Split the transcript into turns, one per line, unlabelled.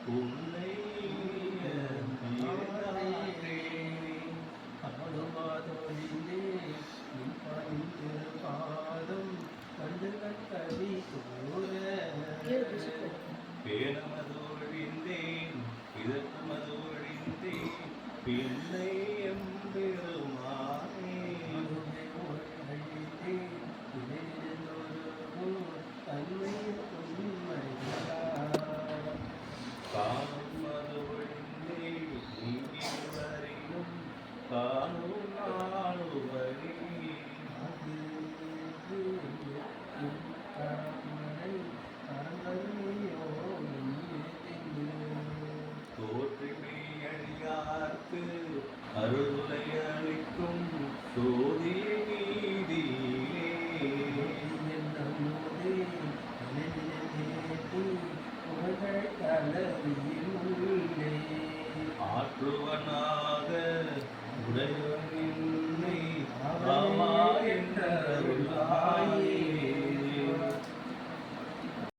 உன்னை
காணுமாதொழிந்தே நின் திருப்பாதம் கண்டு கவி கூற
பேணமதொழிந்தேன் இதற்குமதொழிந்தேன் பிள்ளை எம்பெருமானே
தன்மையில்
காணும் மதொழிந்தேன் நீங்கிவரையும் காணும் நாளுவரே தோற்றினை அழியார்க்கு அருளை அளிக்கும் சோதியை நீதியே ஆற்றுவனாக உடையவன் என்னை ராமா